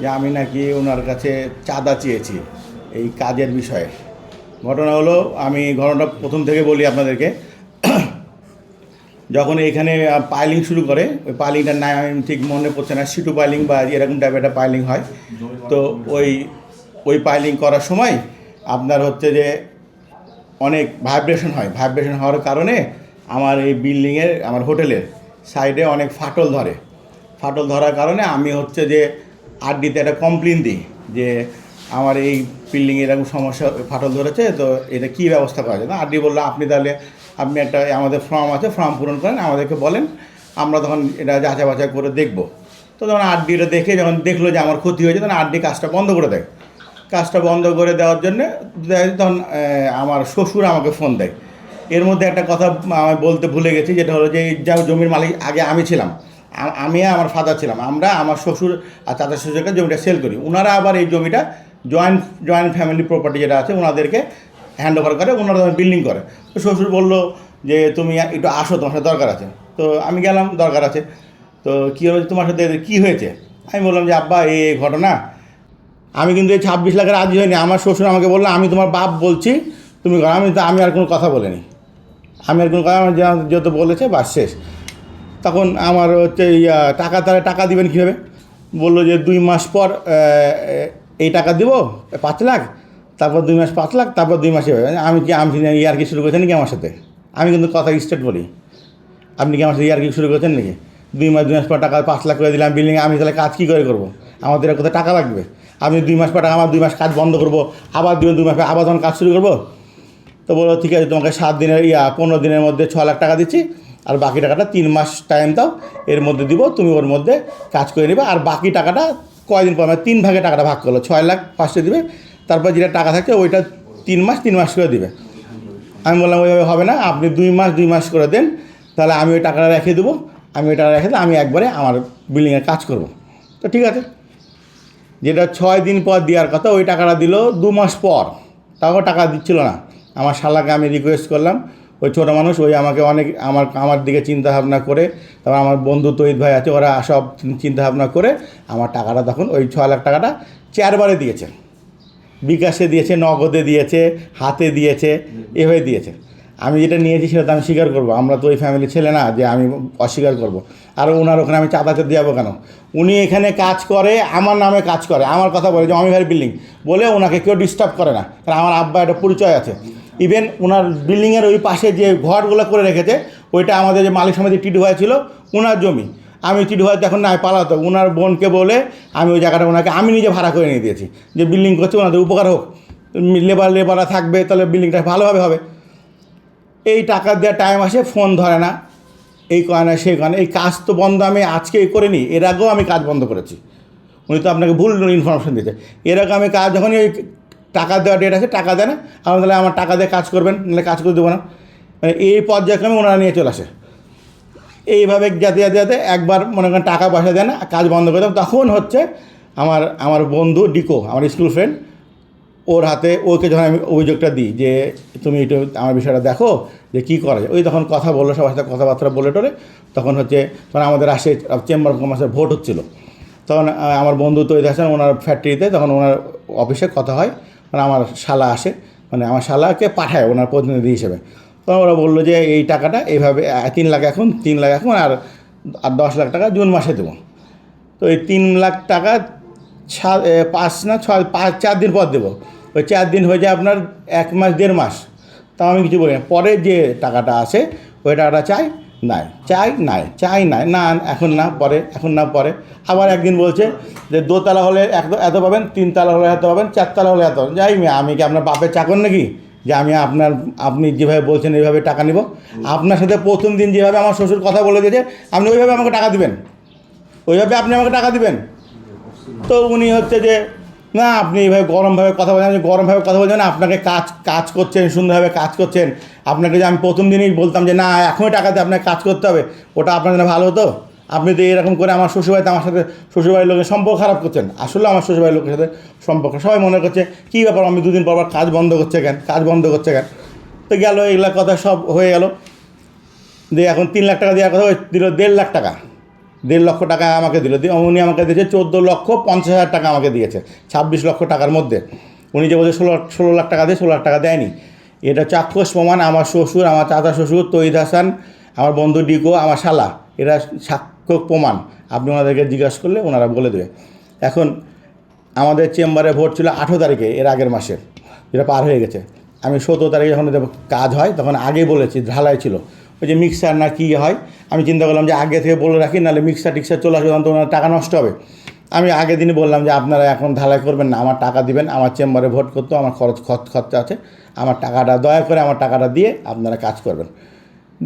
যে আমি নাকি ওনার কাছে চাঁদা চেয়েছি এই কাজের বিষয়ে। ঘটনা হলো, আমি ঘটনাটা প্রথম থেকে বলি আপনাদেরকে। যখন এখানে পাইলিং শুরু করে, ওই পাইলিংটার নাম ঠিক মনে পড়ছে না, সিটু পাইলিং বা এরকম টাইপের একটা পাইলিং হয়। তো ওই পাইলিং করার সময় আপনার হচ্ছে যে অনেক ভাইব্রেশন হয়। ভাইব্রেশন হওয়ার কারণে আমার এই বিল্ডিংয়ের, আমার হোটেলের সাইডে অনেক ফাটল ধরে। ফাটল ধরার কারণে আমি হচ্ছে যে আরডিতে একটা কমপ্লেন দিই যে আমার এই বিল্ডিংয়ে এরকম সমস্যা, ফাটল ধরেছে, তো এটা কী ব্যবস্থা করা যায়। না, আরডি বললো আপনি একটা আমাদের ফর্ম আছে, ফর্ম পূরণ করেন, আমাদেরকে বলেন, আমরা তখন এটা যাচাই বাছাই করে দেখব। তো তখন আরডি এটা দেখে যখন দেখলো যে আমার ক্ষতি হয়েছে, তখন আরডি কাজটা বন্ধ করে দেয়। কাজটা বন্ধ করে দেওয়ার জন্যে তখন আমার শ্বশুর আমাকে ফোন দেয়। এর মধ্যে একটা কথা আমি বলতে ভুলে গেছি, যেটা হলো যে এই যা জমির মালিক আগে আমি ছিলাম, আমি আমার ফাদার ছিলাম, আমরা আমার শ্বশুর আর চাচা শ্বশুরকে জমিটা সেল করি। ওনারা আবার এই জমিটা জয়েন্ট ফ্যামিলি প্রপার্টি যেটা আছে ওনাদেরকে হ্যান্ড ওভার করে, ওনারা বিল্ডিং করে। তো শ্বশুর বললো যে তুমি একটু আসো, তোমার সাথে দরকার আছে। তো আমি গেলাম, দরকার আছে। তো কী হয়েছে তোমার সাথে, কী হয়েছে? আমি বললাম যে আব্বা এই ঘটনা। আমি কিন্তু এই 26 লাখের রাজি হয়নি। আমার শ্বশুর আমাকে বললো আমি তোমার বাপ বলছি, তুমি আমি আর কোনো কথা বলিনি। আমি আর কোনো কথা, আমার যেহেতু বলেছে বাস শেষ। তখন আমার হচ্ছে টাকা দিবেন কীভাবে? বললো যে 2 মাস পর এই টাকা দিব 5 লাখ, তারপর 2 মাস 5 লাখ, তারপর 2 মাসে হবে। আমি ইয়ার্কি শুরু করেছেন নাকি আমার সাথে? আমি কিন্তু কথা স্ট্রেট বলি, আপনি কি আমার সাথে ইয়ার্কি শুরু করেছেন নাকি? 2 মাস পর টাকা 5 লাখ করে দিলাম বিল্ডিংয়ে, আমি তাহলে কাজ কী করে করবো? আমাদের কোথায় টাকা লাগবে? আপনি 2 মাস পর টাকা, আমার 2 মাস কাজ বন্ধ করবো, আবার দিবেন 2 মাস পর, আবার তখন কাজ শুরু করবো। তো বলো ঠিক আছে, তোমাকে 7 দিনের 15 দিনের মধ্যে 6 লাখ টাকা দিচ্ছি, আর বাকি টাকাটা 3 মাস টাইম দাও, এর মধ্যে দিব, তুমি ওর মধ্যে কাজ করে নেবে। আর বাকি টাকাটা কয়দিন পর, মানে 3 ভাগে টাকাটা ভাগ করলো, 6 লাখ ফার্স্টে দিবে, তারপর যেটা টাকা থাকছে ওইটা 3 মাস করে দিবে। আমি বললাম ওইভাবে হবে না, আপনি 2 মাস করে দেন, তাহলে আমি ওই টাকাটা রেখে দেবো। আমি ওই টাকা রেখে দিলে আমি একবারে আমার বিল্ডিংয়ের কাজ করব। তো ঠিক আছে, যেটা 6 দিন পর দেওয়ার কথা ওই টাকাটা দিল 2 মাস পর, তাও টাকা দিচ্ছিল না। আমার শালাকে আমি রিকোয়েস্ট করলাম, ওই ছোটো মানুষ, ওই আমাকে অনেক আমার দিকে চিন্তাভাবনা করে, তারপর আমার বন্ধু তৈদ ভাই আছে, ওরা সব চিন্তাভাবনা করে আমার টাকাটা তখন ওই 6 লাখ টাকাটা 4 বারে দিয়েছে। বিকাশে দিয়েছে, নগদে দিয়েছে, হাতে দিয়েছে, এভাবে দিয়েছে। আমি যেটা নিয়েছি সেটা তো আমি স্বীকার করবো, আমরা তো ওই ফ্যামিলির ছেলে না যে আমি অস্বীকার করব। আর ওনার ওখানে আমি চাঁদাতে যাবো কেন? উনি এখানে কাজ করে, আমার নামে কাজ করে, আমার কথা বলে যে অমি ভাইয়ের বিল্ডিং বলে, ওনাকে কেউ ডিস্টার্ব করে না, কারণ আমার আব্বা একটা পরিচয় আছে। ইভেন ওনার বিল্ডিংয়ের ওই পাশে যে ঘরগুলো করে রেখেছে, ওইটা আমাদের যে মালিক সমিতি টিটু ভাই ছিল, ওনার জমি। আমি টিটু ভাই এখন নাই, পালাতো, ওনার বোনকে বলে আমি ওই জায়গাটা ওনাকে আমি নিজে ভাড়া করে নিয়ে দিয়েছি, যে বিল্ডিং করছে ওনাদের উপকার হোক, লেবাররা থাকবে, তাহলে বিল্ডিংটা ভালোভাবে হবে। এই টাকা দেওয়ার টাইম আসে, ফোন ধরে না, এই করে না, সেই কারণে এই কাজ তো বন্ধ আমি আজকে করিনি, এর আগেও আমি কাজ বন্ধ করেছি। উনি তো আপনাকে ভুল ইনফরমেশন দিতে। এর আগে আমি কাজ যখনই ওই টাকা দেওয়া ডেট আছে, টাকা দেয় না, আমি তাহলে আমার টাকা দিয়ে কাজ করবেন, নাহলে কাজ করে দেবো না, মানে এই পর্যায়ক্রমে ওনারা নিয়ে চলে আসে। এইভাবে যাতে একবার মনে করেন টাকা পয়সা দেয় না, কাজ বন্ধ করে দেন। তখন হচ্ছে আমার বন্ধু ডিকো, আমার স্কুল ফ্রেন্ড, ওর হাতে, ওকে যখন আমি অভিযোগটা দিই যে তুমি একটু আমার বিষয়টা দেখো যে কী করা যায়, ওই তখন কথা বললো, সবার সাথে কথাবার্তা বলে টোলে, তখন তখন আমাদের আসে চেম্বার অফ কমার্সের ভোট হচ্ছিল। তখন আমার বন্ধু তৈরি আছেন ওনার ফ্যাক্টরিতে, তখন ওনার অফিসে কথা হয়, মানে আমার শালা আসে, মানে আমার শালাকে পাঠায় ওনার প্রতিনিধি হিসেবে। তখন ওরা বললো যে এই টাকাটা এইভাবে 3 লাখ এখন, 3 লাখ এখন, আর 10 লাখ টাকা জুন মাসে দেবো। তো এই 3 লাখ টাকা 4 দিন পর দেবো। ওই 4 দিন হয়ে যায় আপনার 1 মাস 1.5 মাস, তাও আমি কিছু বলি না। পরে যে টাকাটা আসে ওই টাকাটা চাই নাই, না এখন না, পরে, এখন না পরে। আবার একদিন বলছে যে দোতলা হলে এত পাবেন, 3 তলা হলে এত পাবেন, 4 তলা হলে এত পাবেন। যাই আমি কি আপনার বাপের চাকর নাকি যে আপনি যেভাবে বলছেন এইভাবে টাকা নিব? আপনার সাথে প্রথম দিন যেভাবে আমার শ্বশুর কথা বলে দিয়েছে, আপনি ওইভাবে আমাকে টাকা দিবেন, ওইভাবে আপনি আমাকে টাকা দিবেন? তো উনি হচ্ছে যে না, আপনি এইভাবে গরমভাবে কথা বলছেন, গরমভাবে কথা বলছেন না, আপনাকে কাজ করছেন, সুন্দরভাবে কাজ করছেন, আপনাকে যে আমি প্রথম দিনই বলতাম যে না এখনই টাকা দিয়ে আপনাকে কাজ করতে হবে, ওটা আপনার জন্য ভালো হতো। আপনি তো এরকম করে আমার শ্বশুরবাড়িতে আমার সাথে শ্বশুরবাড়ির লোকের সম্পর্ক খারাপ করছেন। আসলে আমার শ্বশুরবাড়ির লোকের সাথে সম্পর্ক সবাই মনে করছে কী ব্যাপার, আমি 2 দিন পর কাজ বন্ধ করছে কেন? তো গেল, এগুলা কথা সব হয়ে গেল। দিয়ে এখন 3 লাখ টাকা দেওয়ার কথা দিল 1.5 লাখ টাকা। 1.5 লক্ষ টাকা আমাকে দিল, উনি আমাকে দিয়েছে 14,50,000 টাকা আমাকে দিয়েছে 26 লক্ষ টাকার মধ্যে। উনি যে বলছে 16 লাখ টাকা দিয়ে 16 লাখ টাকা দেয়নি। এটা চাক্ষুষ প্রমাণ। আমার শ্বশুর, আমার চাচা শ্বশুর তৈদ হাসান, আমার বন্ধু ডিকো, আমার শালা, এরা সাক্ষ্য প্রমাণ। আপনি ওনাদেরকে জিজ্ঞাসা করলে ওনারা বলে দেবে। এখন আমাদের চেম্বারে ভোট ছিল 18 তারিখে, এর আগের মাসে, যেটা পার হয়ে গেছে। আমি 17 তারিখে যখন কাজ হয় তখন আগেই বলেছি, ঢালাই ছিল, ওই যে মিক্সার না কী হয়, আমি চিন্তা করলাম যে আগে থেকে বলে রাখি, নাহলে মিক্সার টিক্সার চলে আসবে, তখন তো ওনার টাকা নষ্ট হবে। আমি আগের দিনই বললাম যে আপনারা এখন ঢালাই করবেন না, আমার টাকা দিবেন, আমার চেম্বারে ভোট করতে আমার খরচা আছে, আমার টাকাটা দয়া করে আমার টাকাটা দিয়ে আপনারা কাজ করবেন।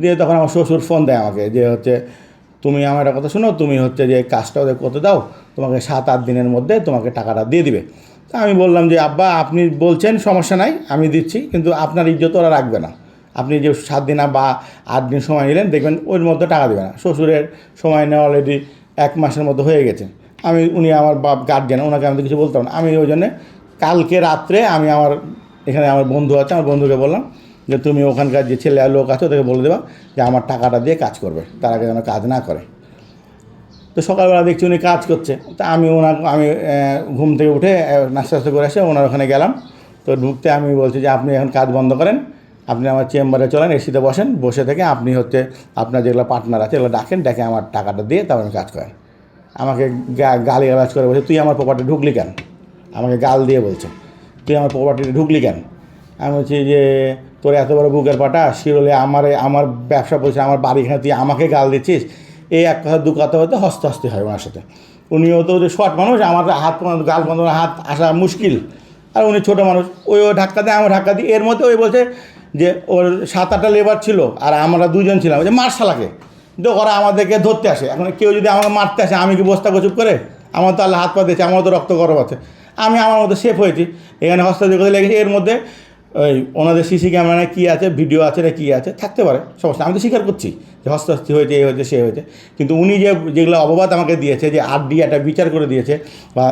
দিয়ে তখন আমার শ্বশুর ফোন দেয় আমাকে যে হচ্ছে, তুমি আমার একটা কথা শোনো, তুমি হচ্ছে যে কাজটা ওদের করতে দাও, তোমাকে 7-8 দিনের মধ্যে তোমাকে টাকাটা দিয়ে দিবে। তা আমি বললাম যে আব্বা, আপনি বলছেন সমস্যা নাই, আমি দিচ্ছি, কিন্তু আপনার ইজ্জত ওরা রাখবে না। আপনি যে 7 দিন বা 8 দিন সময় নিলেন, দেখবেন ওর মধ্যে টাকা দেবে না। শ্বশুরের সময় নেওয়া অলরেডি 1 মাসের মতো হয়ে গেছে। উনি আমার বাপ গার্জেন, ওনাকে আমি তো কিছু বলতাম না। আমি ওই জন্যে কালকে রাত্রে আমি এখানে আমার বন্ধু আছে, আমার বন্ধুকে বললাম যে তুমি ওখানকার যে ছেলে লোক আছে ওদেরকে বলে দেবা যে আমার টাকাটা দিয়ে কাজ করবে, তার আগে যেন কাজ না করে। তো সকালবেলা দেখছি উনি কাজ করছে। তা আমি ঘুম থেকে উঠে নাস্তা করে এসে ওনার ওখানে গেলাম। তো ঢুকতে আমি বলছি যে আপনি এখন কাজ বন্ধ করেন, আপনি আমার চেম্বারে চলেন, এসিতে বসেন, বসে থেকে আপনি হচ্ছে আপনার যেগুলো পার্টনার আছে এগুলো ডেকে আমার টাকাটা দিয়ে তারপর আমি কাজ করেন। আমাকে গালি গালাজ করে বলছে, তুই আমার প্রপার্টি ঢুকলি কেন? আমাকে গাল দিয়ে বলছে, তুই আমার প্রপার্টিতে ঢুকলি কেন? আমি বলছি যে তোর এত বড় বুকের পাটা, শিরোলে আমার ব্যবসা বলছে, আমার বাড়ি এখানে তুই আমাকে গাল দিচ্ছিস। এই এক কথা দু কথা হতে হস্তে হয় ওনার সাথে। উনিও তো শর্ট মানুষ, আমার গাল বন্ধ হাত আসা মুশকিল, আর উনি ছোটো মানুষ। ও ধাক্কা দেয়, আমার ধাক্কা দিই। এর মধ্যে ওই বলছে যে ওর 7-8টা লেবার ছিল আর আমরা 2জন ছিলাম, যে মার শালাকে। তো ওরা আমাদেরকে ধরতে আসে। এখন কেউ যদি আমাকে মারতে আসে, আমি কি বস্তা চুপ করে? আমার তো আল্লাহ হাত পা দিয়েছে, আমার তো রক্ত গরম আছে, আমি আমার মতো সেফ হয়েছি। এখানে হস্তান্তর করতে লেগেছে। এর মধ্যে ওই ওনাদের সিসি ক্যামেরা কী আছে, ভিডিও আছে না কী আছে, থাকতে পারে, সমস্যা। আমি তো স্বীকার করছি যে হস্তাস্তি হয়েছে, এই হয়েছে, সে হয়েছে। কিন্তু উনি যেগুলো অপবাদ আমাকে দিয়েছে, যে আরডি একটা বিচার করে দিয়েছে বা